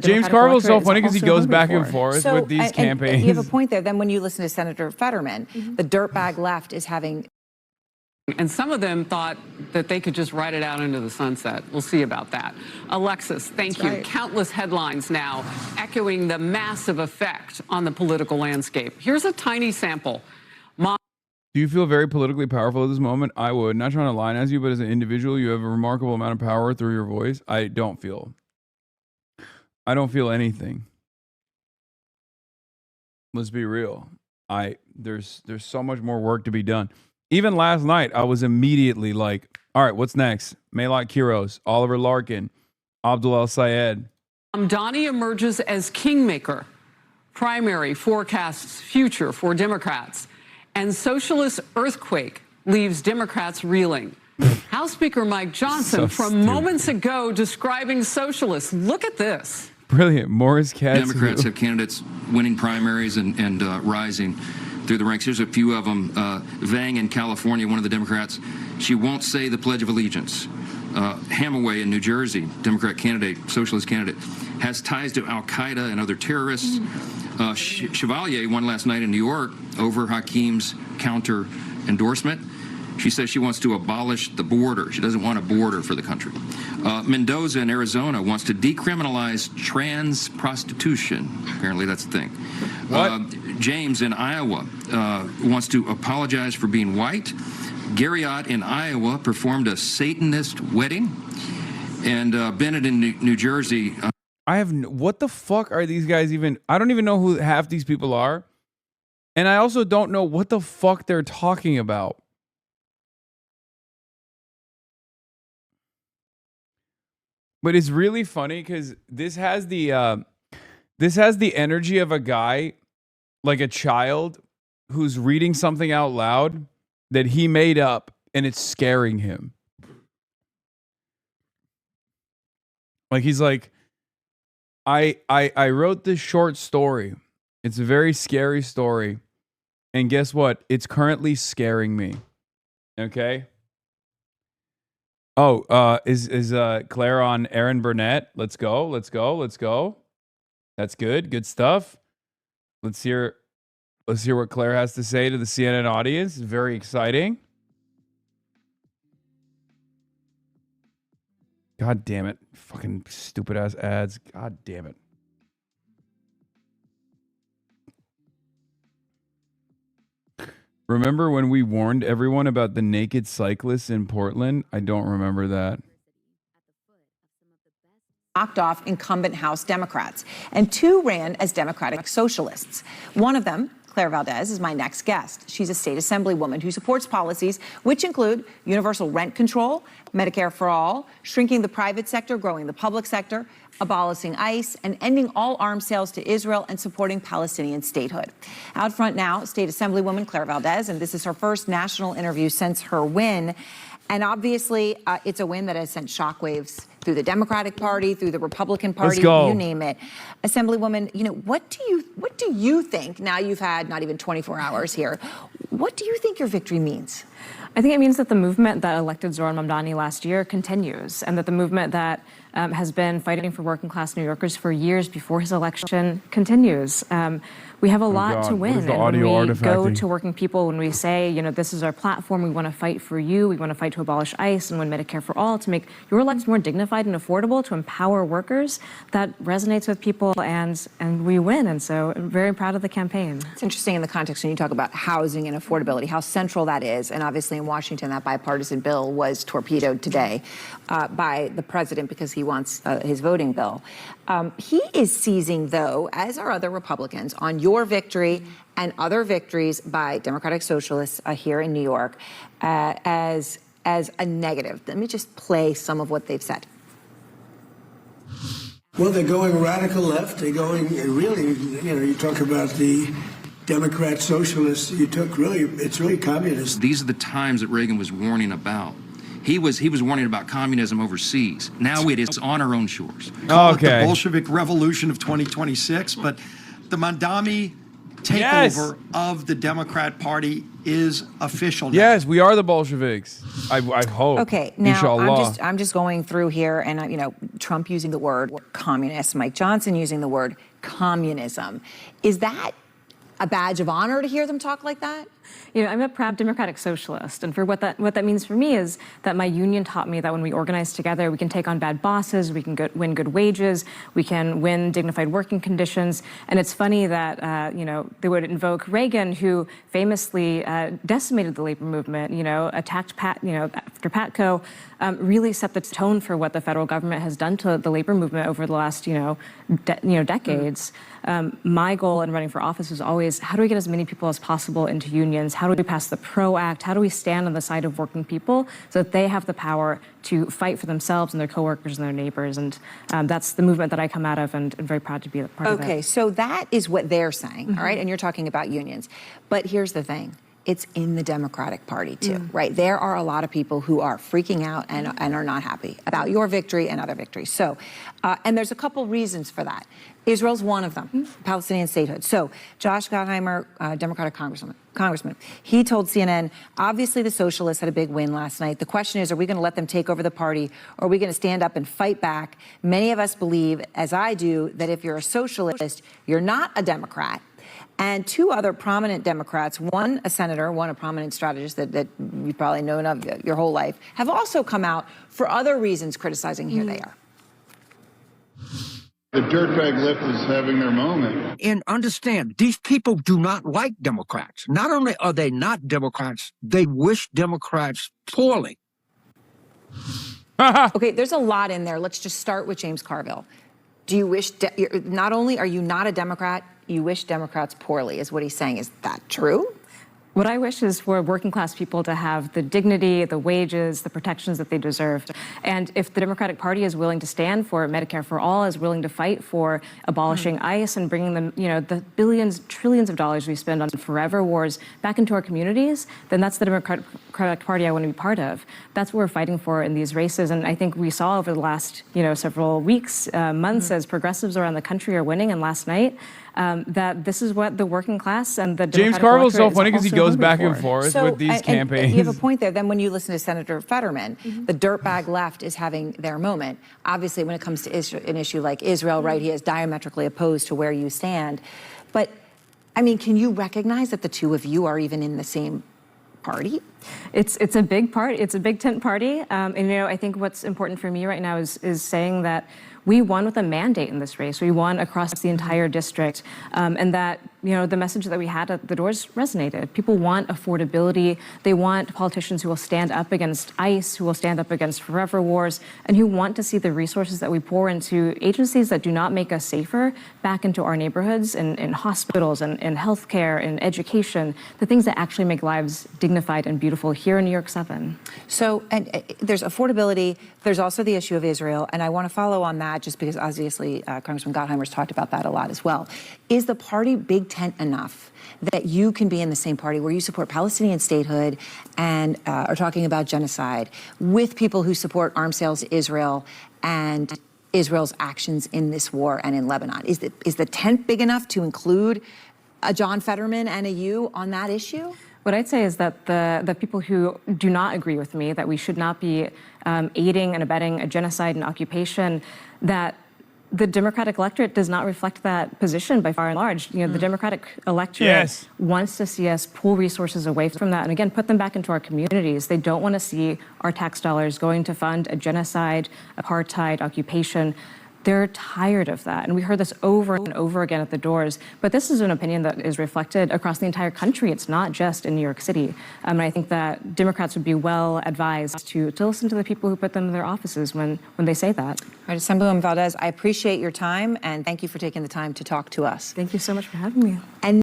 James Carville's so funny because he goes back and forth with these campaigns. You have a point there. Then when you listen to Senator Fetterman, the dirtbag left is having... And some of them thought that they could just ride it out into the sunset. We'll see about that. Alexis, thank you. Right. Countless headlines now echoing the massive effect on the political landscape. Here's a tiny sample. Do you feel very politically powerful at this moment? I would. Not trying to line as you, but as an individual, you have a remarkable amount of power through your voice. I don't feel anything. Let's be real. There's so much more work to be done. Even last night, I was immediately like, all right, what's next? Maylot Kiros, Oliver Larkin, Abdul El Sayed. Donnie emerges as kingmaker. Primary forecasts future for Democrats. And socialist earthquake leaves Democrats reeling. House Speaker Mike Johnson moments ago describing socialists. Look at this. Brilliant. Morris Katz. Democrats have candidates winning primaries and rising through the ranks. Here's a few of them. Vang in California, one of the Democrats, she won't say the Pledge of Allegiance. Hamaway in New Jersey, Democrat candidate, socialist candidate, has ties to Al-Qaeda and other terrorists. Chevalier won last night in New York over Hakeem's counter endorsement. She says she wants to abolish the border. She doesn't want a border for the country. Mendoza in Arizona wants to decriminalize trans prostitution. Apparently that's the thing. James in Iowa wants to apologize for being white. Garriott in Iowa performed a Satanist wedding. And Bennett in New Jersey... what the fuck are these guys even? I don't even know who half these people are. And I also don't know what the fuck they're talking about. But it's really funny because this has the energy of a guy, like a child, who's reading something out loud that he made up and it's scaring him. Like he's like, I wrote this short story. It's a very scary story. And guess what? It's currently scaring me. Okay? Oh, is Claire on Aaron Burnett? Let's go. That's good. Good stuff. Let's hear what Claire has to say to the CNN audience. Very exciting. God damn it. Fucking stupid ass ads. God damn it. Remember when we warned everyone about the naked cyclists in Portland? I don't remember that. Knocked off incumbent House Democrats, and two ran as Democratic socialists. One of them, Claire Valdez, is my next guest. She's a state assemblywoman who supports policies which include universal rent control, Medicare for all, shrinking the private sector, growing the public sector, abolishing ICE, and ending all arms sales to Israel and supporting Palestinian statehood. Out front now, State Assemblywoman Claire Valdez, and this is her first national interview since her win. And obviously, it's a win that has sent shockwaves through the Democratic Party, through the Republican Party, you name it. Assemblywoman, you know, what do you think, now you've had not even 24 hours here, what do you think your victory means? I think it means that the movement that elected Zoran Mamdani last year continues, and that the movement that has been fighting for working class New Yorkers for years before his election continues. We have a lot to win, and when we go to working people, when we say, you know, this is our platform, we want to fight for you, we want to fight to abolish ICE and win Medicare for all, to make your lives more dignified and affordable, to empower workers, that resonates with people, and we win. And so I'm very proud of the campaign. It's interesting in the context when you talk about housing and affordability, how central that is. And obviously in Washington, that bipartisan bill was torpedoed today by the president because he wants his voting bill. He is seizing, though, as are other Republicans, on your victory and other victories by Democratic Socialists here in New York as a negative. Let me just play some of what they've said. Well, they're going radical left. They're going really, you know, you talk about the Democrat Socialists, it's really communist. These are the times that Reagan was warning about. He was warning about communism overseas. Now it is on our own shores. Call it the Bolshevik Revolution of 2026, but the Mamdani takeover of the Democrat Party is official now. Yes, we are the Bolsheviks. I hope. Okay, now Inshallah. I'm just going through here, and Trump using the word communist, Mike Johnson using the word communism. Is that a badge of honor to hear them talk like that? I'm a proud democratic socialist, and for what that means for me is that my union taught me that when we organize together, we can take on bad bosses, we can win good wages, we can win dignified working conditions. And it's funny that they would invoke Reagan, who famously decimated the labor movement, attacked after Patco, really set the tone for what the federal government has done to the labor movement over the last decades. My goal in running for office was always, how do we get as many people as possible into unions? How do we pass the PRO Act? How do we stand on the side of working people so that they have the power to fight for themselves and their coworkers and their neighbors? And that's the movement that I come out of, and I'm very proud to be a part of it. Okay, so that is what they're saying, all right? And you're talking about unions. But here's the thing. It's in the Democratic Party, too, right? There are a lot of people who are freaking out and are not happy about your victory and other victories. So, and there's a couple reasons for that. Israel's one of them, Palestinian statehood. So Josh Gottheimer, Democratic congressman, he told CNN, obviously the socialists had a big win last night. The question is, are we going to let them take over the party, or are we going to stand up and fight back? Many of us believe, as I do, that if you're a socialist, you're not a Democrat. And two other prominent Democrats, one a senator, one a prominent strategist that you've probably known of your whole life, have also come out for other reasons criticizing. Here they are. The dirtbag left is having their moment. And understand, these people do not like Democrats. Not only are they not Democrats, they wish Democrats poorly. Okay, there's a lot in there. Let's just start with James Carville. Do you wish, not only are you not a Democrat, you wish Democrats poorly, is what he's saying. Is that true? What I wish is for working class people to have the dignity, the wages, the protections that they deserve. And if the Democratic Party is willing to stand for Medicare for all, is willing to fight for abolishing ICE and bringing them, the billions, trillions of dollars we spend on forever wars back into our communities, then that's the Democratic Party I want to be part of. That's what we're fighting for in these races. And I think we saw over the last, several weeks, months, as progressives around the country are winning, and last night, that this is what the working class and the James Democratic Carville's so electorate funny is because he also goes hungry back and for. forth with these campaigns. And you have a point there. Then when you listen to Senator Fetterman, the dirtbag left is having their moment. Obviously, when it comes to an issue like Israel, right, he is diametrically opposed to where you stand. But, I mean, can you recognize that the two of you are even in the same party? It's a big party. It's a big tent party. And I think what's important for me right now is saying that we won with a mandate in this race. We won across the entire district, and that the message that we had at the doors resonated. People want affordability. They want politicians who will stand up against ICE, who will stand up against forever wars, and who want to see the resources that we pour into agencies that do not make us safer back into our neighborhoods and in hospitals and in healthcare and education, the things that actually make lives dignified and beautiful here in New York 7. So, and there's affordability. There's also the issue of Israel, and I want to follow on that just because obviously Congressman Gottheimer's talked about that a lot as well. Is the party big tent enough that you can be in the same party where you support Palestinian statehood and are talking about genocide with people who support arms sales to Israel and Israel's actions in this war and in Lebanon? Is the tent big enough to include a John Fetterman and a you on that issue? What I'd say is that the people who do not agree with me, that we should not be aiding and abetting a genocide and occupation, that the Democratic electorate does not reflect that position by far and large. The Democratic electorate wants to see us pull resources away from that and, again, put them back into our communities. They don't want to see our tax dollars going to fund a genocide, apartheid, occupation. They're tired of that. And we heard this over and over again at the doors. But this is an opinion that is reflected across the entire country. It's not just in New York City. And I think that Democrats would be well advised to listen to the people who put them in their offices when they say that. All right, Assemblywoman Valdez, I appreciate your time, and thank you for taking the time to talk to us. Thank you so much for having me. And